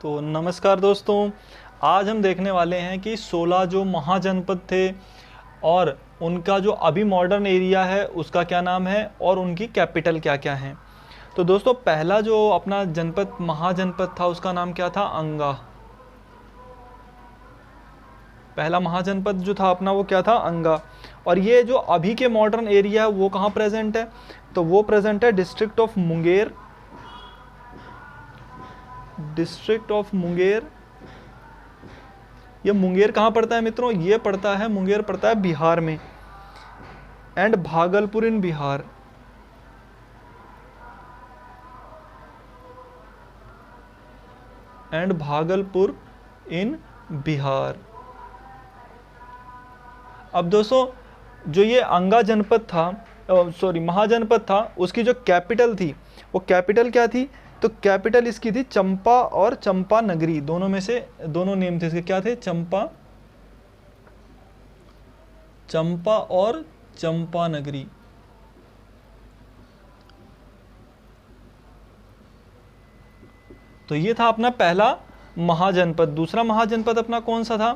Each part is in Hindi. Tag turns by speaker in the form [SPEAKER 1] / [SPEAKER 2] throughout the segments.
[SPEAKER 1] तो नमस्कार दोस्तों, आज हम देखने वाले हैं कि 16 जो महाजनपद थे और उनका जो अभी मॉडर्न एरिया है उसका क्या नाम है और उनकी कैपिटल क्या क्या है। तो दोस्तों, पहला जो अपना जनपद महाजनपद था उसका नाम क्या था? अंगा। पहला महाजनपद जो था अपना वो क्या था? अंगा। और ये जो अभी के मॉडर्न एरिया है वो कहाँ प्रेजेंट है? तो वो प्रेजेंट है district of Munger. District of Munger. ये मुंगेर कहाँ पड़ता है मित्रों? ये पड़ता है, मुंगेर पड़ता है बिहार में। And Bhagalpur in Bihar. And Bhagalpur in Bihar. अब दोस्तों, जो ये अंगा जनपद था, महाजनपद था, उसकी जो कैपिटल थी वो कैपिटल क्या थी? तो कैपिटल इसकी थी चंपा और चंपा नगरी। दोनों में से दोनों नेम थे इसके, क्या थे? चंपा और चंपा नगरी। तो ये था अपना पहला महाजनपद। दूसरा महाजनपद अपना कौन सा था?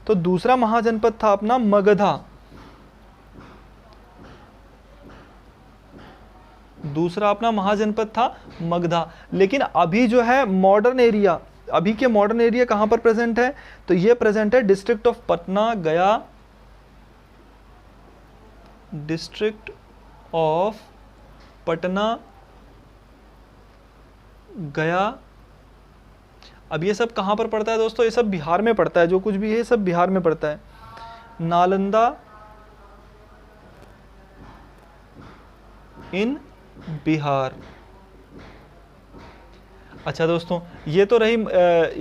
[SPEAKER 1] तो दूसरा महाजनपद था अपना मगधा। दूसरा अपना महाजनपद था मगधा। लेकिन अभी जो है मॉडर्न एरिया, अभी के मॉडर्न एरिया कहां पर प्रेजेंट है? तो ये प्रेजेंट है डिस्ट्रिक्ट ऑफ पटना, गया। डिस्ट्रिक्ट ऑफ पटना, गया। अब ये सब कहां पर पड़ता है दोस्तों? ये सब बिहार में पड़ता है। जो कुछ भी है सब बिहार में पड़ता है। नालंदा इन बिहार। अच्छा दोस्तों, ये तो रही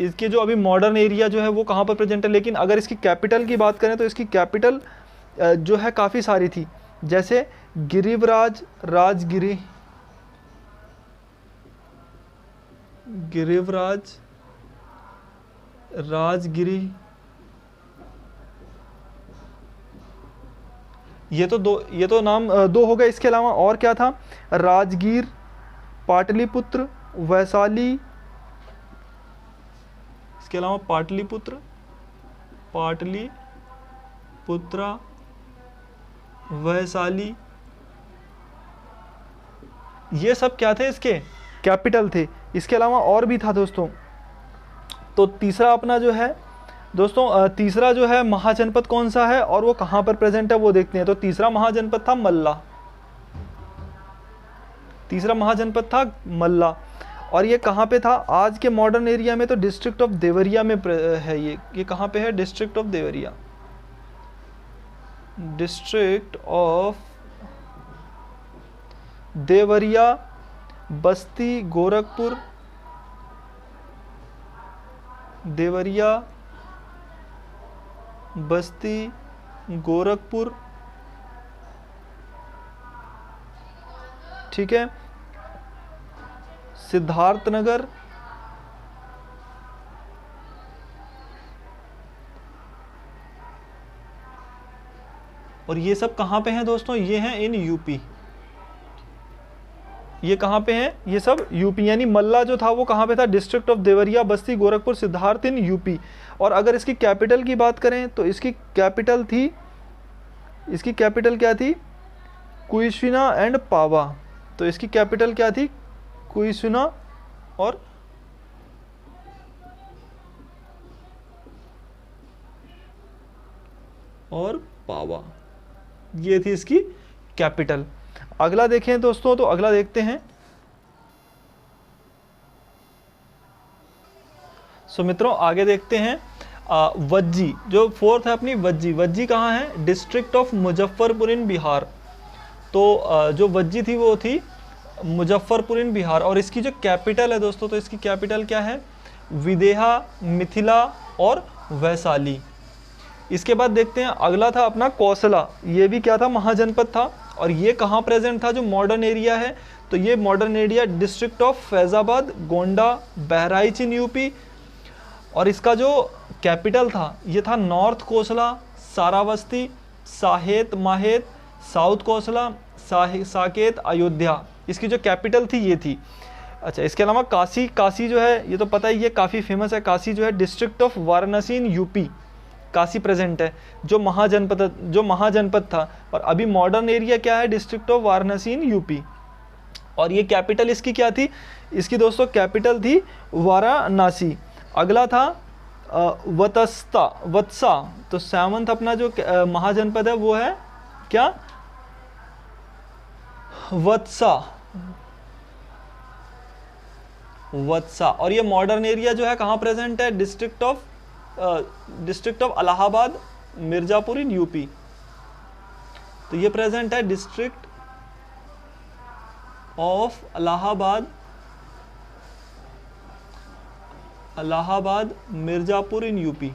[SPEAKER 1] इसके जो अभी मॉडर्न एरिया जो है वो कहाँ पर प्रेजेंट है। लेकिन अगर इसकी कैपिटल की बात करें तो इसकी कैपिटल जो है काफ़ी सारी थी, जैसे गिरिवराज, राजगिरी, गिरिवराज, राजगिरी। ये तो नाम दो हो गए। इसके अलावा और क्या था? राजगीर, पाटलिपुत्र, वैशाली। इसके अलावा पाटलिपुत्र, वैशाली, ये सब क्या थे? इसके कैपिटल थे। इसके अलावा और भी था दोस्तों। तो तीसरा अपना जो है दोस्तों, तीसरा जो है महाजनपद कौन सा है और वो कहां पर प्रेजेंट है वो देखते हैं। तो तीसरा महाजनपद था मल्ला। तीसरा महाजनपद था मल्ला। और ये कहां पे था? आज के मॉडर्न एरिया में तो डिस्ट्रिक्ट ऑफ देवरिया में है। ये कहां पे है? District of Deoria. District of Deoria, बस्ती, गोरखपुर। देवरिया, बस्ती, गोरखपुर। ठीक है। सिद्धार्थनगर। और ये सब कहां पे हैं दोस्तों? ये हैं इन यूपी। ये कहां पे हैं? ये सब यूपी। यानी मल्ला जो था वो कहां पे था? District of Deoria, Basti, Gorakhpur, Siddharth in UP. और अगर इसकी कैपिटल की बात करें तो इसकी कैपिटल क्या थी? कुइशिना एंड पावा। तो इसकी कैपिटल क्या थी? कुइशिना और पावा। ये थी इसकी कैपिटल। अगला देखें दोस्तों, तो अगला देखते हैं। सो मित्रों, आगे देखते हैं वज्जी। जो फोर्थ है अपनी वज्जी। वज्जी कहाँ है? डिस्ट्रिक्ट ऑफ मुजफ्फरपुर इन बिहार। तो जो वज्जी थी वो थी मुजफ्फरपुर इन बिहार। और इसकी जो कैपिटल है दोस्तों, तो इसकी कैपिटल क्या है? विदेहा, मिथिला और वैशाली। इसके बाद देखते हैं अगला था अपना कौशला। ये भी क्या था? महाजनपद था। और ये कहाँ प्रेजेंट था? जो मॉडर्न एरिया है, तो ये modern area district of Faizabad, Gonda, Bahraich in UP. और इसका जो कैपिटल था ये था नॉर्थ कौशला, सारावस्ती, साहेत, माहेत, साउथ कौशला, साकेत, अयोध्या। इसकी जो कैपिटल थी ये थी। अच्छा, इसके अलावा काशी, काशी जो है ये तो पता ही है, काफ़ी फेमस है। काशी जो है district of Varanasi in UP, Kashi present है, जो महाजनपद था, और अभी मॉडर्न एरिया क्या है, district of Varanasi in UP. और ये कैपिटल इसकी क्या थी, इसकी दोस्तों कैपिटल थी वाराणसी। अगला था वत्सा। तो सेवंथ अपना जो महाजनपद है वो है क्या, वत्सा। और ये मॉडर्न एरिया जो है कहाँ प्रेजेंट है, district of Allahabad Mirzapur in UP. तो ये प्रेजेंट है district of Allahabad Mirzapur in UP,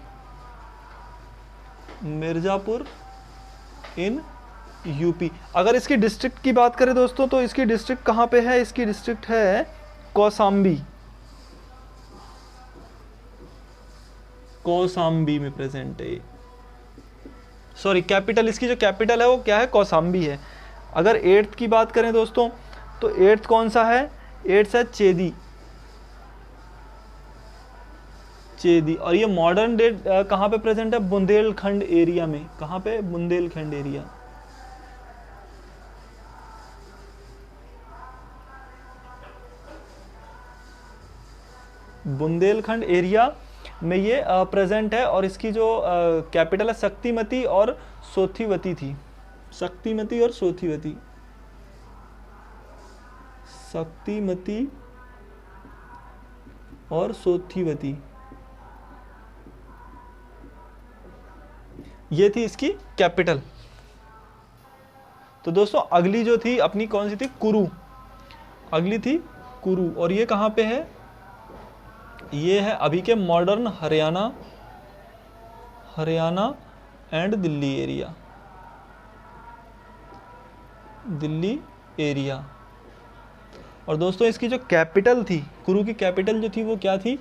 [SPEAKER 1] Mirzapur in UP. अगर इसकी डिस्ट्रिक्ट की बात करें दोस्तों, तो इसकी डिस्ट्रिक्ट कहाँ पे है, इसकी डिस्ट्रिक्ट है कौसाम्बी, कौसाम्बी में प्रेजेंट है। सॉरी, कैपिटल, इसकी जो कैपिटल है वो क्या है, कौसाम्बी है। अगर 8th की बात करें दोस्तों, तो 8th कौन सा है, 8th है चेदी। और ये मॉडर्न डे कहाँ पे प्रेजेंट है, बुंदेलखंड एरिया में। कहाँ पे, बुंदेलखंड एरिया। बुंदेलखंड एरिया में ये प्रेजेंट है। और इसकी जो कैपिटल है शक्तिमती और सोथिवती थी, शक्तिमती और सोथिवती, शक्तिमती और सोथिवती, ये थी इसकी कैपिटल। तो दोस्तों अगली जो थी अपनी कौन सी थी, कुरु। अगली थी कुरु, और ये कहाँ पे है, ये है अभी के modern Haryana and Delhi area. और दोस्तों इसकी जो कैपिटल थी, कुरु की कैपिटल जो थी वो क्या थी,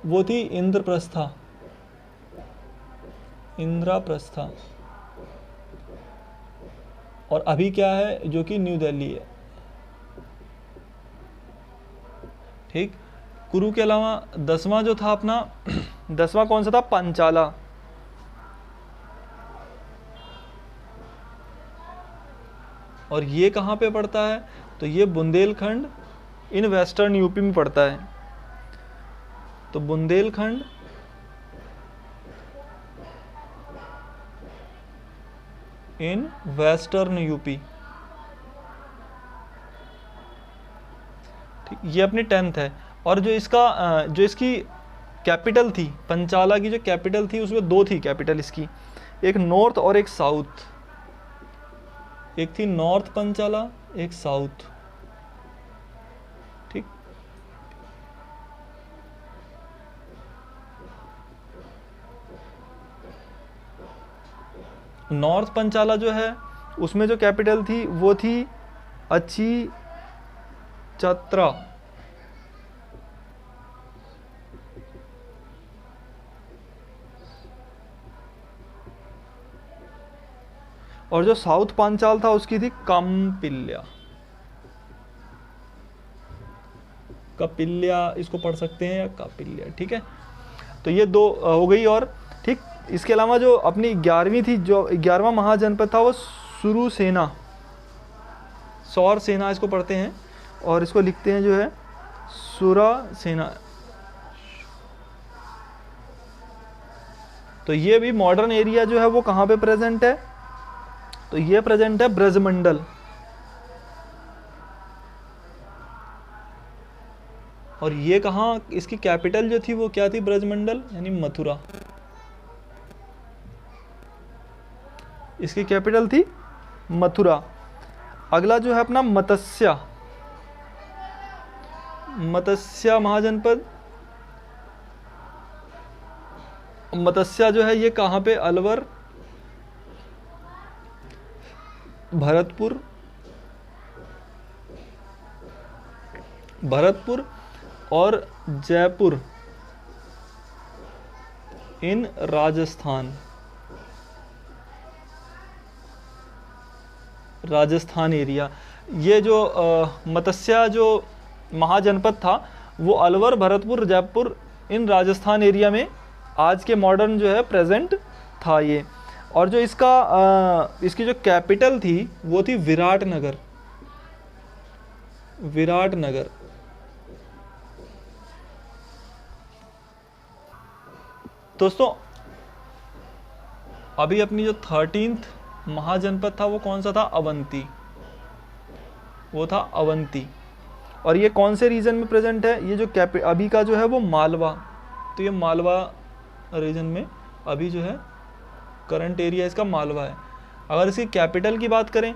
[SPEAKER 1] वो थी इंद्रप्रस्था। और अभी क्या है, जो कि न्यू दिल्ली है। ठीक। कुरु के अलावा 10वां जो था अपना 10वां कौन सा था, पंचाला। और ये कहाँ पे पड़ता है, तो ये बुंदेलखंड इन वेस्टर्न यूपी में पड़ता है। तो बुंदेलखंड इन वेस्टर्न यूपी। ठीक, ये अपनी 10th है। और जो इसकी कैपिटल थी, पंचाला की जो कैपिटल थी, उसमें 2 थी कैपिटल इसकी, एक नॉर्थ और एक साउथ। एक थी नॉर्थ पंचाला, एक साउथ। ठीक। नॉर्थ पंचाला जो है उसमें जो कैपिटल थी वो थी अच्छी चत्रा। और जो साउथ पांचाल था उसकी थी कपिल्या इसको पढ़ सकते हैं, या कापिल्या। ठीक है, तो ये 2 हो गई। और ठीक, इसके अलावा जो अपनी 11वीं थी, जो 11वां महाजनपद था, वो सुरसेना, सौर सेना इसको पढ़ते हैं, और इसको लिखते हैं जो है सुरसेना। तो ये भी मॉडर्न एरिया जो है वो कहाँ पे प्रेजेंट है, तो ये प्रेजेंट है ब्रजमंडल। और ये कहाँ, इसकी कैपिटल जो थी वो क्या थी, ब्रजमंडल यानी मथुरा। इसकी कैपिटल थी मथुरा। अगला जो है अपना मत्स्य महाजनपद। मत्स्य जो है ये कहाँ पे, अलवर, भरतपुर और जयपुर इन राजस्थान एरिया। ये जो मत्स्य जो महाजनपद था वो अलवर, भरतपुर, जयपुर इन राजस्थान एरिया में आज के मॉडर्न जो है प्रेजेंट था ये। और जो इसकी जो कैपिटल थी वो थी विराटनगर। विराटनगर। दोस्तों अभी अपनी जो 13th महाजनपद था वो कौन सा था? अवंती। वो था अवंती। और ये कौन से रीजन में प्रेजेंट है? ये जो अभी का जो है वो मालवा। तो ये मालवा रीजन में अभी जो है करंट एरिया इसका मालवा है। अगर इसकी कैपिटल की बात करें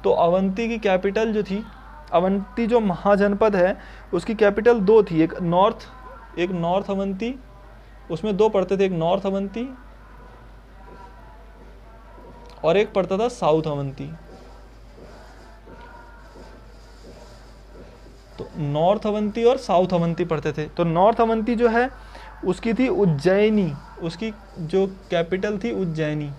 [SPEAKER 1] तो अवंती की कैपिटल जो थी, अवंती जो महाजनपद है उसकी कैपिटल 2 थी, एक नॉर्थ अवंती, उसमें 2 पड़ते थे, एक नॉर्थ अवंती और एक पड़ता था साउथ अवंती। तो नॉर्थ अवंती और साउथ अवंती पढ़ते थे। तो नॉर्थ अवंती जो है उसकी थी उज्जैनी, उसकी जो कैपिटल थी उज्जैनी,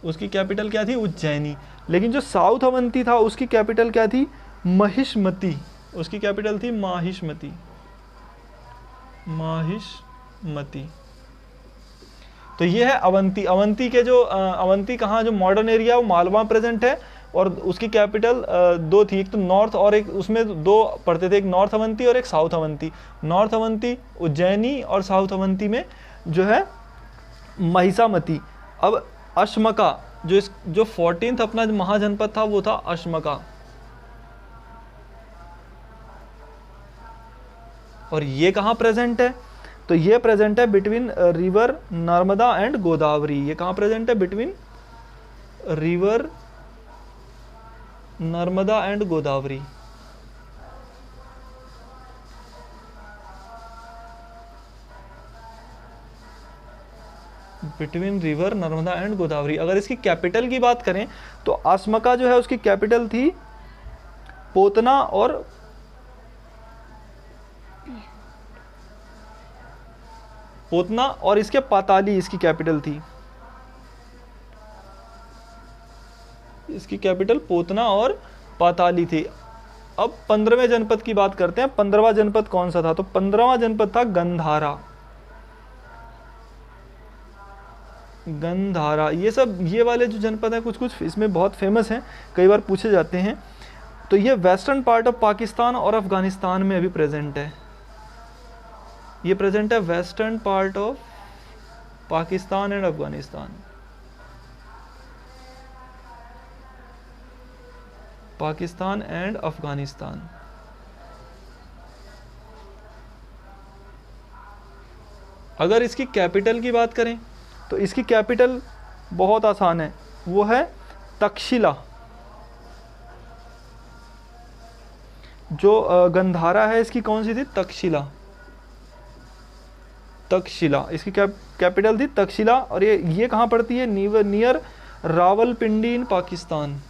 [SPEAKER 1] उसकी कैपिटल क्या थी? उज्जैनी। लेकिन जो साउथ अवंती था उसकी कैपिटल क्या थी? महिष्मती। उसकी कैपिटल थी माहिष्मती। माहिष्मती। तो ये है अवंती। अवंती के जो अवंती कहाँ जो मॉडर्न एरिया वो मालवा प्रेजेंट है और उसकी कैपिटल 2 थी, एक तो नॉर्थ और एक उसमें 2 पढ़ते थे, एक नॉर्थ अवंती और एक साउथ अवंती। नॉर्थ अवंती उज्जैनी और साउथ अवंती में जो है महिषामती। अब अश्मका जो 14th अपना महाजनपद था वो था अश्मका। और ये कहाँ प्रेजेंट है? तो ये प्रेजेंट है between river Narmada and Godavari. ये कहाँ प्रेजेंट है? Between river Narmada and Godavari. Between river Narmada and Godavari. अगर इसकी कैपिटल की बात करें तो अश्मका जो है उसकी कैपिटल थी पोतना और इसके पाताली इसकी कैपिटल थी। इसकी कैपिटल पोतना और पाताली थी। अब 15वें जनपद की बात करते हैं। 15वां जनपद कौन सा था? तो 15वां जनपद था गंधारा। गंधारा। ये वाले जो जनपद हैं कुछ इसमें बहुत फेमस हैं, कई बार पूछे जाते हैं। तो ये वेस्टर्न पार्ट ऑफ पाकिस्तान और अफगानिस्तान में अभी प्रेजेंट है। ये प्रेजेंट है western part of Pakistan and Afghanistan. Pakistan and Afghanistan. अगर इसकी कैपिटल की बात करें तो इसकी कैपिटल बहुत आसान है, वो है तक्षशिला। जो गंधारा है इसकी कौन सी थी? तक्षशिला। तक्षशिला इसकी कैपिटल थी तक्षशिला। और ये कहाँ पड़ती है? नियर रावलपिंडी इन पाकिस्तान।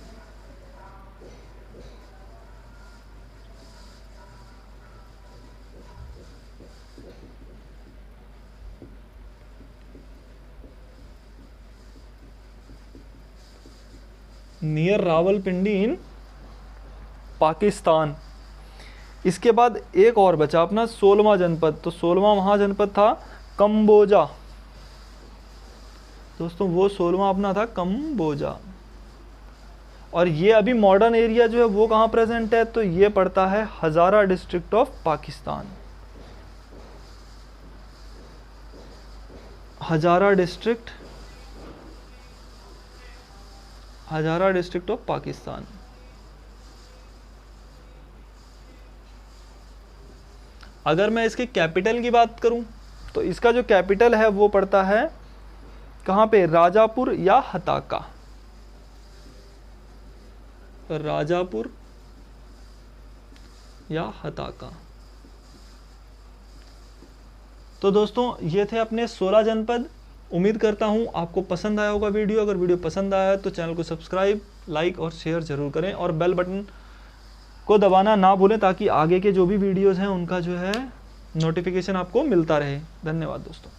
[SPEAKER 1] नियर रावलपिंडी इन पाकिस्तान। इसके बाद एक और बचा अपना 16वां जनपद। तो 16वां महाजनपद था कंबोजा। दोस्तों वो 16वां अपना था कंबोजा। और ये अभी मॉडर्न एरिया जो है वो कहाँ प्रेजेंट है? तो ये पड़ता है Hazara district of Pakistan. Hazara district of Pakistan. अगर मैं इसकी कैपिटल की बात करूं तो इसका जो कैपिटल है वो पड़ता है कहाँ पे? राजापुर या हताका। राजापुर या हताका। तो दोस्तों ये थे अपने 16 जनपद। उम्मीद करता हूँ आपको पसंद आया होगा वीडियो। अगर वीडियो पसंद आया तो चैनल को सब्सक्राइब, लाइक और शेयर जरूर करें और बेल बटन को दबाना ना भूलें ताकि आगे के जो भी वीडियोज़ हैं उनका जो है नोटिफिकेशन आपको मिलता रहे। धन्यवाद दोस्तों।